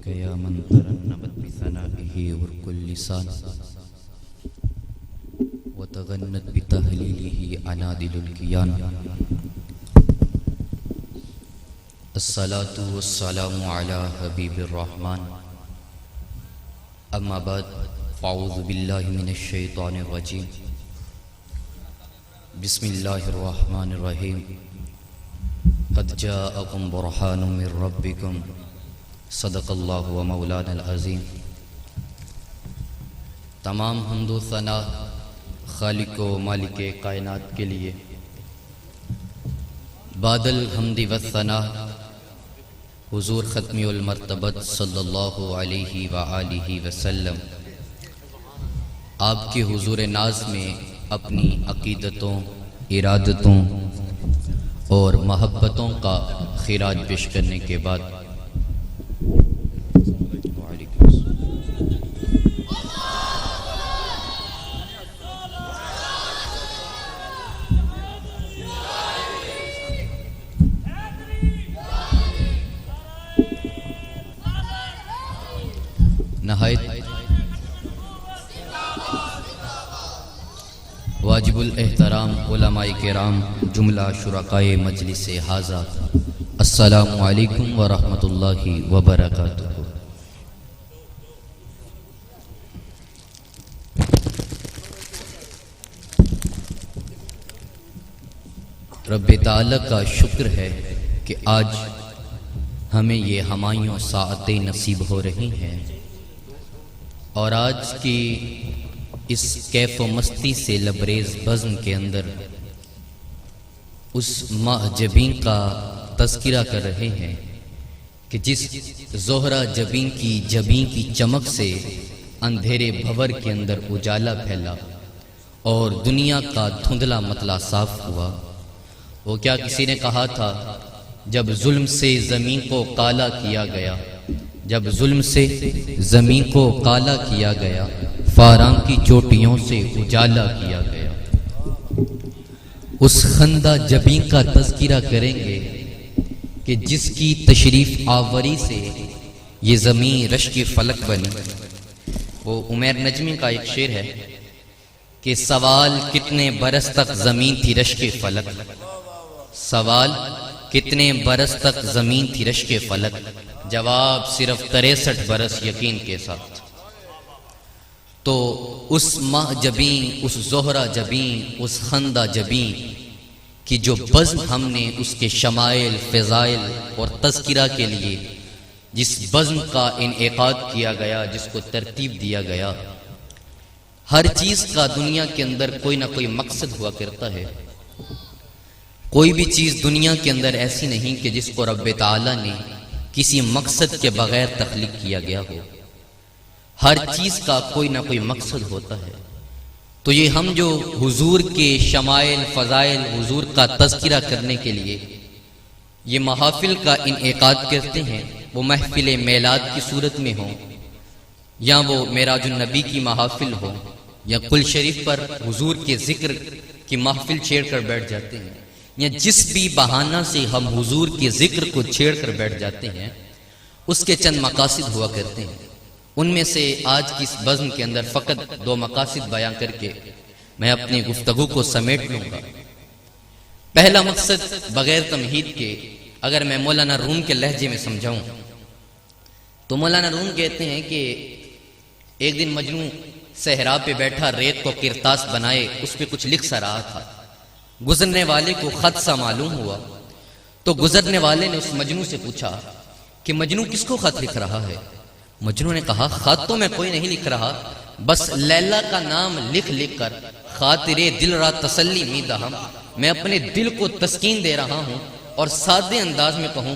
بك يا من ترنمت بثنائه ورق اللسان وتغنت بتهليله أنادل الكيان. الصلاة والسلام على حبيب الرحمن. أما بعد فأعوذ بالله من الشيطان الرجيم. بسم الله الرحمن الرحيم. قد جاءكم برهان من ربكم صدق اللہ و مولانا العظیم. تمام حمد و ثنا خالق و مالک کائنات کے لیے. بعد الحمد و ثنا حضور ختمی المرتبت صلی اللہ علیہ وآلہ وسلم آپ کے حضور ناز میں اپنی عقیدتوں، ارادتوں اور محبتوں کا خراج پیش کرنے کے بعد نہایت واجب الاحترام علماء کرام، جملہ شرکائے مجلس حاضہ، السلام علیکم ورحمۃ اللہ وبرکاتہ. رب تعالی کا شکر ہے کہ آج ہمیں یہ ہمایوں ساعتیں نصیب ہو رہی ہیں، اور آج کی اس کیف و مستی سے لبریز بزم کے اندر اس ماہ جبین کا تذکرہ کر رہے ہیں کہ جس زہرہ جبین کی چمک سے اندھیرے بھور کے اندر اجالا پھیلا اور دنیا کا دھندلا مطلع صاف ہوا. وہ کیا کسی نے کہا تھا، جب ظلم سے زمین کو کالا کیا گیا، جب ظلم سے زمین کو کالا کیا گیا، فاران کی چوٹیوں سے اجالا کیا گیا. اس خندہ جبین کا تذکرہ کریں گے کہ جس کی تشریف آوری سے یہ زمین رشک فلک بنی. وہ عمیر نجمی کا ایک شعر ہے کہ سوال کتنے برس تک زمین تھی رشک فلک، سوال کتنے برس تک زمین تھی رشک فلک، جواب صرف 63 برس یقین کے ساتھ. تو اس ماہ جبین، اس زہرہ جبین، اس خندہ جبین کی جو بزم ہم نے اس کے شمائل، فضائل اور تذکرہ کے لیے جس بزم کا انعقاد کیا گیا، جس کو ترتیب دیا گیا، ہر چیز کا دنیا کے اندر کوئی نہ کوئی مقصد ہوا کرتا ہے. کوئی بھی چیز دنیا کے اندر ایسی نہیں کہ جس کو رب تعالی نے کسی مقصد کے بغیر تخلیق کیا گیا ہو. ہر چیز کا کوئی نہ کوئی مقصد ہوتا ہے. تو یہ ہم جو حضور کے شمائل، فضائل، حضور کا تذکرہ کرنے کے لیے یہ محافل کا انعقاد کرتے ہیں، وہ محفل میلاد کی صورت میں ہوں، یا وہ معراج النبی کی محافل ہو، یا قل شریف پر حضور کے ذکر کی محفل چھیڑ کر بیٹھ جاتے ہیں، یا جس بھی بہانہ سے ہم حضور کے ذکر کو چھیڑ کر بیٹھ جاتے ہیں، اس کے چند مقاصد ہوا کرتے ہیں. ان میں سے آج کی اس بزم کے اندر فقط 2 مقاصد بیان کر کے میں اپنی گفتگو کو سمیٹ لوں گا. پہلا مقصد بغیر تمہید کے اگر میں مولانا روم کے لہجے میں سمجھاؤں تو مولانا روم کہتے ہیں کہ ایک دن مجنوں صحرا پہ بیٹھا ریت کو کرتاس بنائے اس پہ کچھ لکھ سا رہا تھا. گزرنے والے کو خط سا معلوم ہوا تو گزرنے والے نے اس مجنوں سے پوچھا کہ مجنوں کس کو خط لکھ رہا ہے؟ مجنوں نے کہا خط تو میں کوئی نہیں لکھ رہا، بس لیلا کا نام لکھ لکھ کر خاطر دل را تسلی می دہم، میں اپنے دل کو تسکین دے رہا ہوں. اور سادے انداز میں کہوں،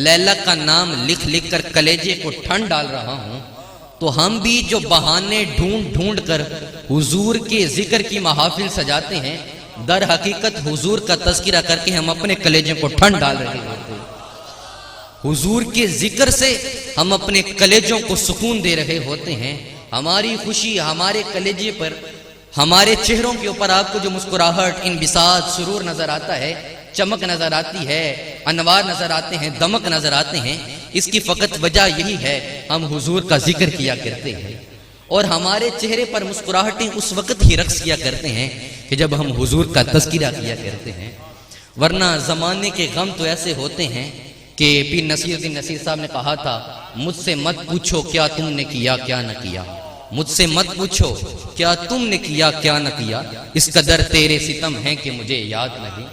لیلا کا نام لکھ لکھ کر کلیجے کو ٹھنڈ ڈال رہا ہوں. تو ہم بھی جو بہانے ڈھونڈ ڈھونڈ کر حضور کے ذکر کی محافل سجاتے ہیں، در حقیقت حضور کا تذکرہ کر کے ہم اپنے کلیجے کو ٹھنڈ ڈال رہے ہوتے ہیں. حضور کے ذکر سے ہم اپنے کلیجوں کو سکون دے رہے ہوتے ہیں. ہماری خوشی ہمارے کلیجے پر، ہمارے چہروں کے اوپر آپ کو جو مسکراہٹ، انبساط، سرور نظر آتا ہے، چمک نظر آتی ہے، انوار نظر آتے ہیں، دمک نظر آتے ہیں، اس کی فقط وجہ یہی ہے ہم حضور کا ذکر کیا کرتے ہیں اور ہمارے چہرے پر مسکراہٹیں اس وقت ہی رقص کیا کرتے ہیں کہ جب ہم حضور کا تذکرہ کیا کرتے ہیں، ورنہ زمانے کے غم تو ایسے ہوتے ہیں کہ پیر نصیر الدین نصیر صاحب نے کہا تھا، مجھ سے مت پوچھو کیا تم نے کیا کیا نہ کیا، مجھ سے مت پوچھو کیا تم نے کیا کیا نہ کیا، اس قدر تیرے ستم ہیں کہ مجھے یاد نہیں۔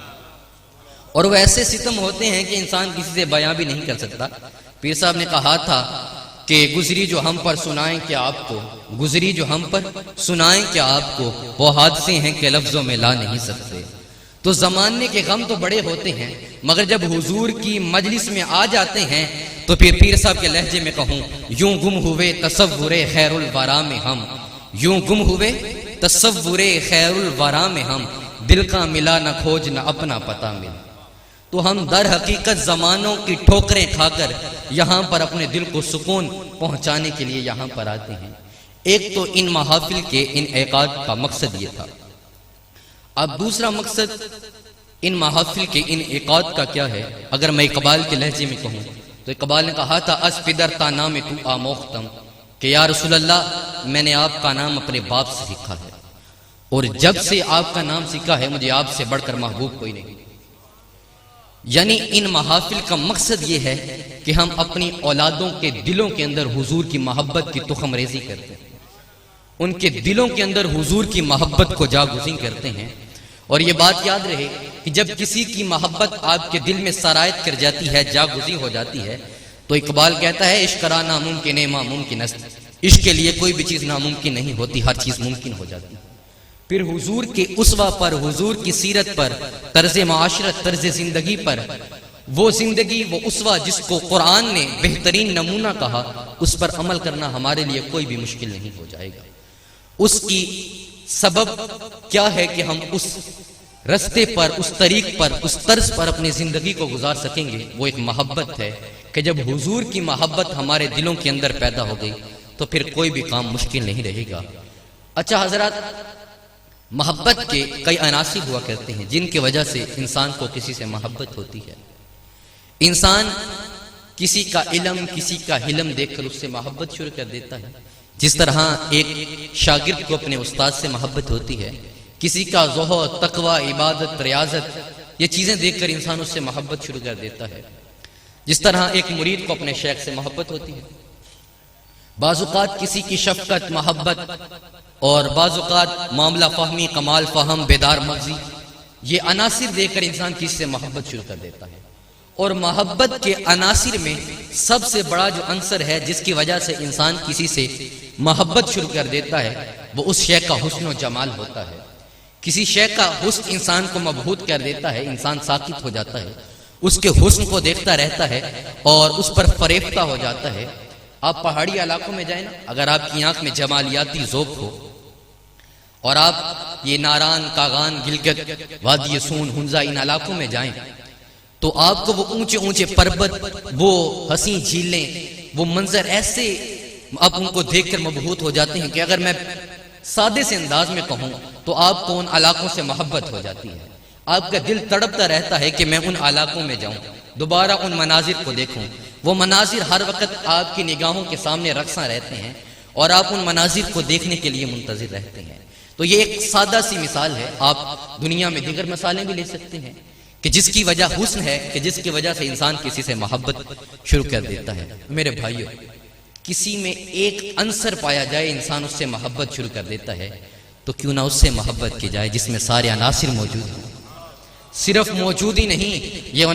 اور وہ ایسے ستم ہوتے ہیں کہ انسان کسی سے بیان بھی نہیں کر سکتا۔ پیر صاحب نے کہا تھا کہ گزری جو ہم پر سنائیں کیا آپ کو، گزری جو ہم پر سنائیں کیا آپ کو، وہ حادثے ہیں کہ لفظوں میں لا نہیں سکتے۔ تو زمانے کے غم تو بڑے ہوتے ہیں، مگر جب حضور کی مجلس میں آ جاتے ہیں تو پھر پیر صاحب کے لہجے میں کہوں، یوں گم ہوئے تصور خیر الورا میں ہم، یوں گم ہوئے تصور خیر الورا میں ہم، دل کا ملا نہ کھوج نہ اپنا پتہ مل۔ تو ہم در حقیقت زمانوں کی ٹھوکریں کھا کر یہاں پر اپنے دل کو سکون پہنچانے کے لیے یہاں پر آتے ہیں۔ ایک تو ان محافل کے انعقاد کا مقصد یہ تھا۔ اب دوسرا مقصد ان محافل کے انعقاد کا کیا ہے؟ اگر میں اقبال کے لہجے میں کہوں تو اقبال نے کہا تھا، از پدر تا نام تو آموختم، کہ یا رسول اللہ میں نے آپ کا نام اپنے باپ سے سیکھا ہے، اور جب سے آپ کا نام سیکھا ہے مجھے آپ سے بڑھ کر محبوب کوئی نہیں۔ یعنی ان محافل کا مقصد یہ ہے کہ ہم اپنی اولادوں کے دلوں کے اندر حضور کی محبت کی تخم ریزی کرتے ہیں، ان کے دلوں کے اندر حضور کی محبت کو جاگزین کرتے ہیں۔ اور یہ بات یاد رہے کہ جب کسی کی محبت آپ کے دل میں سرایت کر جاتی ہے، جاگزین ہو جاتی ہے، تو اقبال کہتا ہے، عشق را ناممکن ہے ممکن است، عشق کے لیے کوئی بھی چیز ناممکن نہیں ہوتی، ہر چیز ممکن ہو جاتی ہے۔ پھر حضور کے اسوہ پر، حضور کی سیرت پر، طرز معاشرت، طرز زندگی پر، وہ زندگی، وہ اسوہ جس کو قرآن نے بہترین نمونہ کہا، اس پر عمل کرنا ہمارے لیے کوئی بھی مشکل نہیں ہو جائے گا۔ اس کی سبب کیا ہے کہ ہم اس رستے پر، اس طریق پر، اس طرز پر اپنی زندگی کو گزار سکیں گے، وہ ایک محبت ہے کہ جب حضور کی محبت ہمارے دلوں کے اندر پیدا ہو گئی تو پھر کوئی بھی کام مشکل نہیں رہے گا۔ اچھا حضرات، محبت کے کئی عناصر ہوا کرتے ہیں جن کی وجہ سے انسان کو کسی سے محبت ہوتی ہے۔ انسان کسی کا علم، کسی کا حلم دیکھ کر اس سے محبت شروع کر دیتا ہے، جس طرح ایک شاگرد کو اپنے استاد سے محبت ہوتی ہے۔ کسی کا زہد، تقوی، عبادت، ریاضت، یہ چیزیں دیکھ کر انسان اس سے محبت شروع کر دیتا ہے، جس طرح ایک مرید کو اپنے شیخ سے محبت ہوتی ہے۔ بعض اوقات کسی کی شفقت، محبت، اور بعض اوقات معاملہ فہمی، کمال فہم، بیدار مغزی، یہ عناصر دیکھ کر انسان کسی سے محبت شروع کر دیتا ہے۔ اور محبت کے عناصر میں سب سے بڑا جو عنصر ہے جس کی وجہ سے انسان کسی سے محبت شروع کر دیتا ہے، وہ اس شے کا حسن و جمال ہوتا ہے۔ کسی شے کا حسن انسان کو مبہوت کر دیتا ہے، انسان ساکت ہو جاتا ہے، اس کے حسن کو دیکھتا رہتا ہے اور اس پر فریفتہ ہو جاتا ہے۔ آپ پہاڑی علاقوں میں جائیں نا، اگر آپ کی آنکھ میں جمالیاتی ذوق ہو اور آپ یہ ناران، کاغان، گلگت، وادی سون، ہنزا، ان علاقوں میں جائیں تو آپ کو وہ اونچے اونچے پربت، وہ حسین جھیلیں، وہ منظر ایسے آپ ان کو دیکھ کر مبہوت ہو جاتے ہیں کہ اگر میں سادے سے انداز میں کہوں تو آپ کو ان علاقوں سے محبت ہو جاتی ہے۔ آپ کا دل تڑپتا رہتا ہے کہ میں ان علاقوں میں جاؤں، دوبارہ ان مناظر کو دیکھوں۔ وہ مناظر ہر وقت آپ کی نگاہوں کے سامنے رقصاں رہتے ہیں اور آپ ان مناظر کو دیکھنے کے لیے منتظر رہتے ہیں۔ تو یہ ایک سادہ سی مثال ہے، آپ دنیا میں دیگر مثالیں بھی لے سکتے ہیں کہ جس کی وجہ حسن ہے، کہ جس کی وجہ سے انسان کسی سے محبت شروع کر دیتا ہے۔ میرے بھائیو، کسی میں ایک عنصر پایا جائے انسان اس سے محبت شروع کر دیتا ہے، تو کیوں نہ اس سے محبت کی جائے جس میں سارے عناصر موجود ہیں۔ صرف موجود ہی نہیں، یہ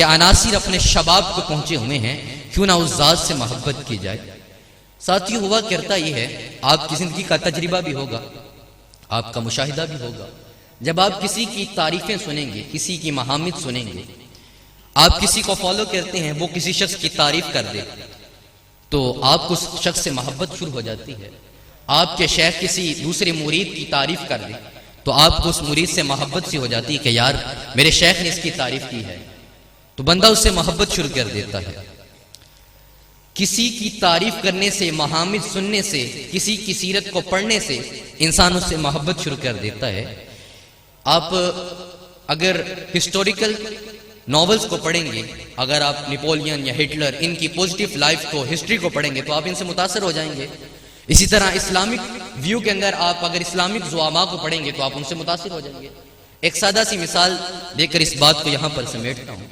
عناصر اپنے شباب کو پہنچے ہوئے ہیں، کیوں نہ اس ذات سے محبت کی جائے۔ ساتھی ہوا کرتا یہ ہے، آپ کی زندگی کا تجربہ بھی ہوگا، آپ کا مشاہدہ بھی ہوگا، جب آپ کسی کی تعریفیں سنیں گے، کسی کی محامد سنیں گے، آپ کسی کو فالو کرتے ہیں، وہ کسی شخص کی تعریف کر دے تو آپ کو اس شخص سے محبت شروع ہو جاتی ہے۔ آپ کے شیخ کسی دوسرے مرید کی تعریف کر دے تو آپ کو اس مرید سے محبت سی ہو جاتی ہے کہ یار میرے شیخ نے اس کی تعریف کی ہے، تو بندہ اس سے محبت شروع کر دیتا ہے۔ کسی کی تعریف کرنے سے، محامد سننے سے، کسی کی سیرت کو پڑھنے سے انسان اس سے محبت شروع کر دیتا ہے۔ آپ اگر ہسٹوریکل ناولز کو پڑھیں گے، اگر آپ نپولین یا ہٹلر ان کی پوزیٹیو لائف کو، ہسٹری کو پڑھیں گے تو آپ ان سے متاثر ہو جائیں گے۔ اسی طرح اسلامک ویو کے اندر آپ اگر اسلامک زعماء کو پڑھیں گے تو آپ ان سے متاثر ہو جائیں گے۔ ایک سادہ سی مثال دے کر اس بات کو یہاں پر سمیٹتا ہوں۔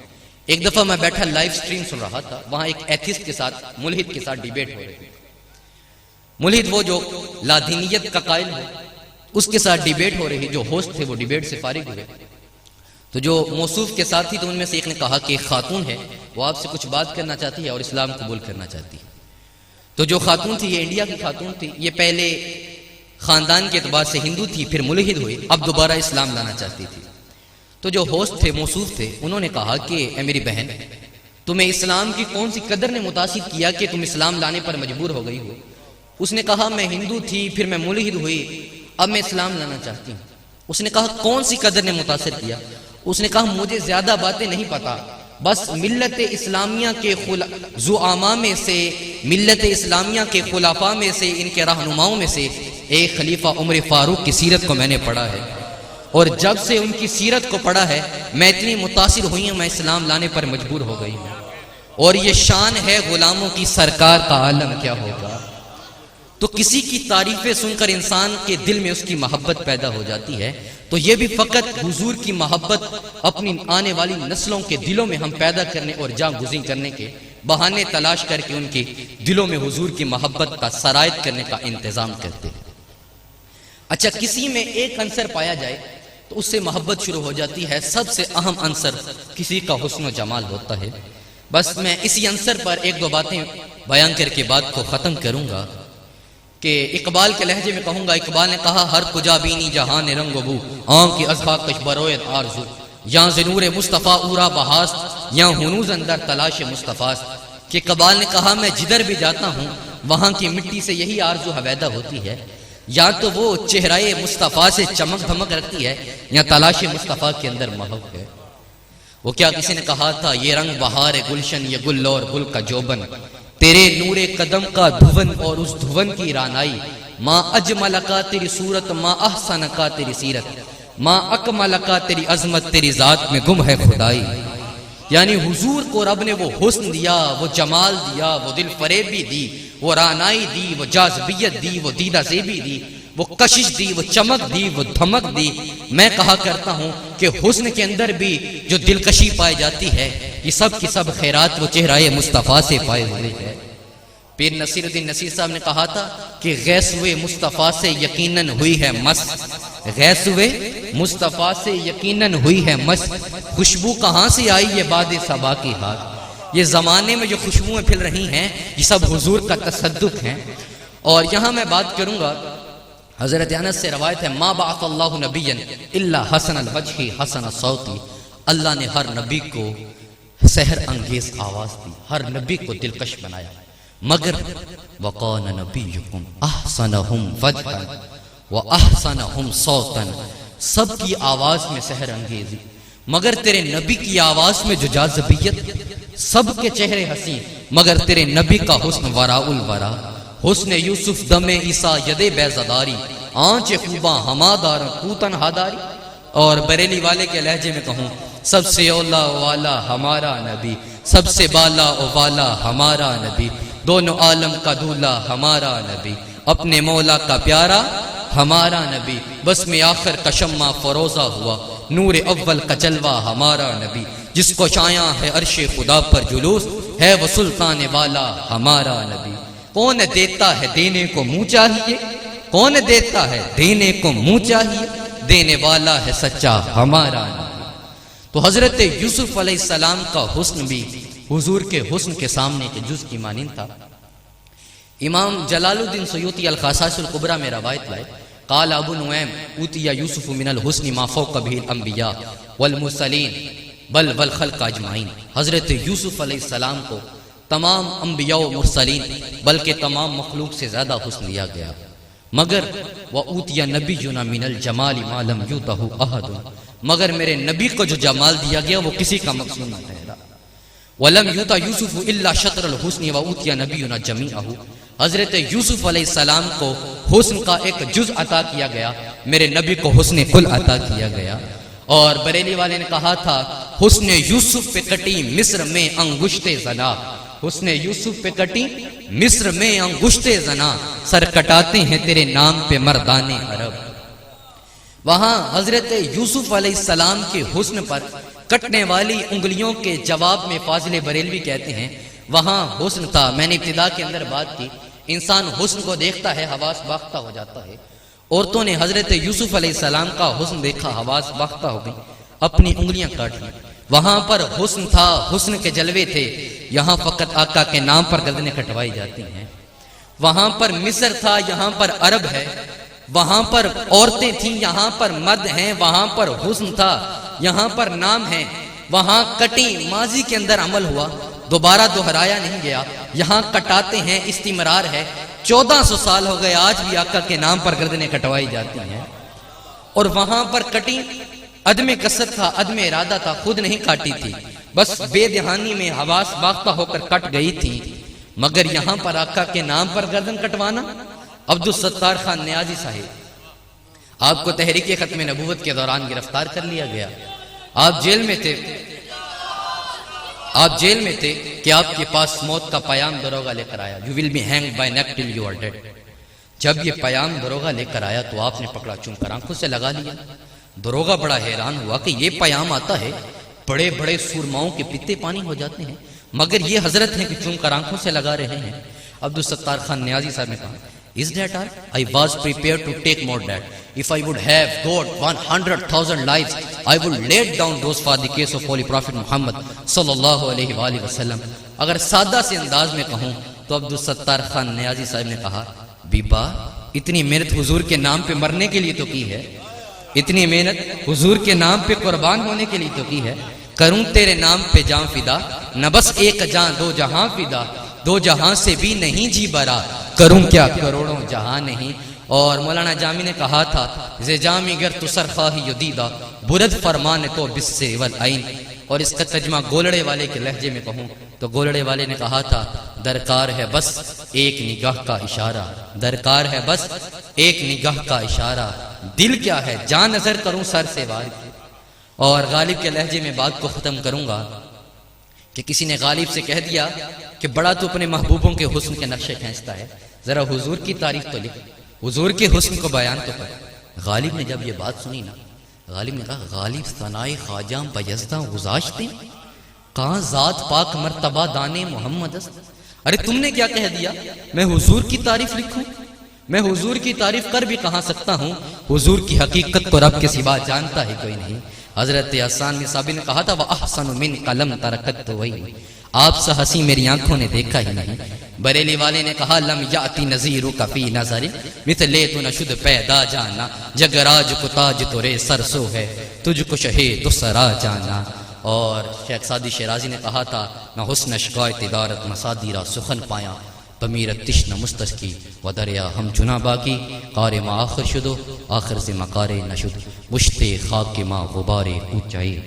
ایک دفعہ میں بیٹھا لائیو سٹریم سن رہا تھا، وہاں ایک ایتھسٹ کے ساتھ، ملحد کے ساتھ ڈیبیٹ ہو رہی تھی۔ ملحد وہ جو لادینیت کا قائل ہے، اس کے ساتھ ڈیبیٹ ہو رہی، جو ہوسٹ تھے وہ ڈیبیٹ سے فارغ ہوئے، تو جو موصوف کے ساتھ تھی تو ان میں سے ایک نے کہا کہ ایک خاتون ہے، وہ آپ سے کچھ بات کرنا چاہتی ہے اور اسلام قبول کرنا چاہتی ہے۔ تو جو خاتون تھی یہ انڈیا کی خاتون تھی، یہ پہلے خاندان کے اعتبار سے ہندو تھی، پھر ملحد ہوئی، اب دوبارہ اسلام لانا چاہتی تھی۔ تو جو ہوسٹ تھے، موصوف تھے، انہوں نے کہا کہ اے میری بہن، تمہیں اسلام کی کون سی قدر نے متاثر کیا کہ تم اسلام لانے پر مجبور ہو گئی ہو؟ اس نے کہا میں ہندو تھی، پھر میں ملحد ہوئی، اب میں اسلام لانا چاہتی ہوں۔ اس نے کہا کون سی قدر نے متاثر کیا؟ اس نے کہا مجھے زیادہ باتیں نہیں پتا، بس ملت اسلامیہ کے زعماء میں سے، ملت اسلامیہ کے خلفاء میں سے، ان کے رہنماؤں میں سے ایک خلیفہ عمر فاروق کی سیرت کو میں نے پڑھا ہے، اور جب سے ان کی سیرت کو پڑھا ہے میں اتنی متاثر ہوئی ہوں، میں اسلام لانے پر مجبور ہو گئی ہوں۔ اور یہ شان ہے غلاموں کی، سرکار کا عالم کیا ہوگا۔ تو کسی کی تعریفیں سن کر انسان کے دل میں اس کی محبت پیدا ہو جاتی ہے، تو یہ بھی فقط حضور کی محبت اپنی آنے والی نسلوں کے دلوں میں ہم پیدا کرنے اور جاں گزین کرنے کے بہانے تلاش کر کے ان کے دلوں میں حضور کی محبت کا سرایت کرنے کا انتظام کرتے ہیں۔ اچھا، کسی میں ایک عنصر پایا جائے تو اس سے محبت شروع ہو جاتی ہے۔ سب سے اہم عنصر کسی کا حسن و جمال ہوتا ہے۔ بس میں اسی عنصر پر ایک دو باتیں بیان کر کے بات کو ختم کروں گا کہ اقبال کے لہجے میں کہوں گا، اقبال نے کہا ہر کجا بینی جہان رنگ و بو، آنکھ کی ازہا کش برویت آرزو، یا زنور مصطفیٰ اورا بہاست، یا ہنوز اندر تلاش مصطفیٰست۔ کہ اقبال نے کہا میں جدھر بھی جاتا ہوں وہاں کی مٹی سے یہی آرزو حویدہ ہوتی ہے، یا تو وہ چہرہ مصطفیٰ سے چمک دھمک رکھتی ہے یا تلاش مصطفیٰ کے اندر محو ہے۔ وہ کیا کسی نے کہا تھا یہ رنگ بہار گلشن، یہ گل اور گل کا جوبن، تیرے نور قدم کا دھون اور اس دھون کی رانائی، ماں اجمل کا تیری صورت، ماں احسن کا تیری سیرت، ماں اکمل کا تیری عظمت، تیری ذات میں گم ہے خدائی۔ یعنی حضور کو رب نے وہ حسن دیا، وہ جمال دیا، وہ دل فریبی دی، وہ رانائی دی، وہ جاذبیت دی، وہ دیدہ زیبی دی، وہ کشش دی، وہ چمک دی، وہ دھمک دی۔ میں کہا کرتا ہوں کہ حسن کے اندر بھی جو دلکشی پائی جاتی ہے، یہ سب کی سب خیرات وہ چہرہ مصطفیٰ سے پائے ہوئے ہے۔ پیر نصیر الدین نصیر صاحب نے کہا تھا کہ غیثوِ مصطفیٰ سے یقیناً ہوئی ہے مس، غیثوِ مصطفیٰ سے یقیناً ہوئی ہے مس، خوشبو کہاں سے آئی یہ باد صبا کی ہاتھ۔ یہ زمانے میں جو خوشبوئیں پھیل رہی ہیں یہ سب حضور کا تصدق ہیں۔ اور یہاں میں بات کروں گا، حضرت انس سے روایت ہے ما بعث اللہ نبیا الا حسن الوجہ حسن الصوت، اللہ نے ہر نبی کو سحر انگیز آواز دی، ہر نبی کو دلکش بنایا، مگر وقان نبیکم احسنہم وجہا واحسنہم صوتا، سب کی آواز میں سحر انگیزی، مگر تیرے نبی کی آواز میں جو جاذبیت، سب کے چہرے حسین مگر تیرے نبی کا حسن وراء الورا، حسن یوسف دم عیسیٰ ید بیزداری، آنچ خوباں ہمادار کوتن ہاداری۔ اور بریلی والے کے لہجے میں کہوں، سب سے اولا والا ہمارا نبی، سب سے بالا و والا ہمارا نبی، دونوں عالم کا دولہ ہمارا نبی، اپنے مولا کا پیارا ہمارا نبی، بس میں آخر کا شمع فروزہ ہوا، نور اول کا جلوہ ہمارا نبی، جس کو شایاں ہے عرش خدا پر جلوس، ہے وہ سلطان والا ہمارا نبی۔ کون دیتا ہے دینے کو منہ چاہیے، کون دیتا ہے دینے کو منہ چاہیے، دینے والا ہے سچا ہمارا نبی۔ تو حضرت یوسف علیہ السلام کا حسن بھی حضور کے حسن کے سامنے کے جز کی مانند تھا۔ امام جلال الدین سیوطی الخصائص الکبریٰ میں روایت لائے، قال ابو نعیم اوتی یوسف من الحسن ما فوق به الانبیاء والمرسلین بل والخلق اجمعین۔ حضرت یوسف علیہ السلام کو تمام انبیاء و مرسلین بلکہ تمام مخلوق سے زیادہ حسن دیا گیا، مگر وَأُوتِيَ نَبِيُّنَا مِنَ الْجَمَالِ مَا لَمْ يُؤْتَهُ أَحَدٌ، مگر میرے نبی کو جو جمال دیا گیا وہ کسی کا مقصود نہ ٹھہرا۔ وَلَمْ يُؤْتَ يُوسُفُ إِلَّا شَطْرَ الْحُسْنِ وَأُوتِيَ نَبِيُّنَا جَمِيعَهُ، حضرت یوسف علیہ السلام کو حسن کا ایک جز عطا کیا گیا، میرے نبی کو حسن کل عطا کیا گیا۔ اور بریلی والے نے کہا تھا حسن یوسف پہ کٹی مصر میں انگشت زنا، حسن یوسف پہ کٹی مصر میں انگشت زنا، سر کٹاتے ہیں تیرے نام پہ مردان عرب۔ وہاں حضرت یوسف علیہ السلام کے حسن پر کٹنے والی انگلیوں کے جواب میں فاضل بریلوی کہتے ہیں وہاں حسن تھا۔ میں نے ابتدا کے اندر بات کی، انسان حسن کو دیکھتا ہے حواس باختہ ہو جاتا ہے۔ عورتوں نے حضرت یوسف علیہ السلام کا حسن دیکھا، حواس باختہ ہو گئی، اپنی انگلیاں کاٹ لی۔ وہاں پر حسن تھا، حسن کے جلوے تھے، یہاں فقط آقا کے نام پر گردنیں کٹوائی جاتی ہیں۔ وہاں پر مصر تھا، یہاں پر عرب ہے۔ وہاں پر عورتیں تھیں، یہاں پر مرد ہیں۔ وہاں پر حسن تھا، یہاں پر نام ہے۔ وہاں کٹی ماضی کے اندر عمل ہوا، دوبارہ دہرایا نہیں گیا، یہاں کٹاتے ہیں، استمرار ہے۔ 1400 سال ہو گئے، آج بھی آقا کے نام پر گردنیں کٹوائی جاتی ہیں۔ اور وہاں پر کٹی عدم قصد تھا، عدم ارادہ تھا، خود نہیں کاٹی تھی، بس بے دہانی میں حواس باختہ ہو کر کٹ گئی تھی۔ مگر یہاں پر آقا کے نام پر گردن کٹوانا۔ عبدالستار خان نیازی صاحب، آپ کو تحریک ختم نبوت کے دوران گرفتار کر لیا گیا، آپ جیل میں تھے، آپ جیل میں تھے کہ آپ کے پاس موت کا پیام دروغہ لے کر آیا، You will be hanged by neck till you are dead۔ جب یہ پیام دروغہ لے کر آیا تو آپ نے پکڑا، چون کر آنکھوں سے لگا لیا۔ دروغہ بڑا حیران ہوا کہ یہ پیام آتا ہے، بڑے بڑے سورماؤں کے پیتے پانی ہو جاتے ہیں، مگر یہ حضرت ہیں کہ چون کر آنکھوں سے لگا رہے ہیں۔ عبدالستار خان نیازی صاحب نے کہا Is that all? I was prepared to take more that. If I would have got 100,000 lives, I would lay down those for the case of Holy Prophet Muhammad sallallahu alaihi وآلہ وسلم۔ اگر سادہ سے انداز میں کہوں تو عبدالستار خان نیازی صاحب نے کہا بیبا اتنی محنت حضور کے نام پہ مرنے کے لیے تو کی ہے، اتنی محنت حضور کے نام پہ قربان ہونے کے لیے تو کی ہے، کروں تیرے نام پہ جان فدا، نہ بس ایک جان دو جہاں فدا، دو جہاں سے بھی نہیں جی برا، کروں کیا کروڑوں جہاں نہیں۔ اور مولانا جامی نے کہا تھا زے جامی گر تو سرخواہی یدیدہ برد فرمان تو بس سے والعین۔ اور اس کا ترجمہ گولڑے والے کے لہجے میں کہوں تو گولڑے والے نے کہا تھا درکار ہے بس ایک نگاہ کا اشارہ، درکار ہے بس ایک نگاہ کا اشارہ، دل کیا ہے جان نظر کروں سر سے وار کی۔ اور غالب کے لہجے میں بات کو ختم کروں گا کہ کسی نے غالب سے کہہ دیا کہ بڑا تو اپنے محبوبوں کے حسن کے نقشے کھینچتا ہے، ذرا حضور کی تعریف تو لکھ، حضور کے حسن کو بیان تو کر۔ غالب نے جب یہ بات سنی نا، غالب نے کہا غالب ثنائے خواجہ بیزداں گزاشتے کہاں ذات پاک مرتبہ دانے محمد است۔ ارے تم نے کیا کہہ دیا، میں حضور کی تعریف لکھوں؟ میں حضور کی تعریف کر بھی کہاں سکتا ہوں، حضور کی حقیقت کو رب کے سوا جانتا ہے کوئی نہیں۔ حضرت حسان نصابی نے کہا تھا وَأَحْسَنُ مِنْ قَلَمْ تَرَكَتْ وَيْنِ، آپ سا حسین میری آنکھوں نے دیکھا ہی نہیں۔ بریلی والے نے کہا لم یاتی نظیرک فی نظر مثلے تو نشد پیدا جانا، جگراج کو تاج تورے سرسو ہے تجھ کو شہے دوسرا جانا۔ اور شیخ سعدی شیرازی نے کہا تھا نہ حسن شکایت ادارت مسادیرہ سخن پایا بمیرت تشن مستسکی و دریا ہم چنا باقی قار ما آخر شدو آخر سے مقار نشد مشتے خاک ما غبار اونچائی۔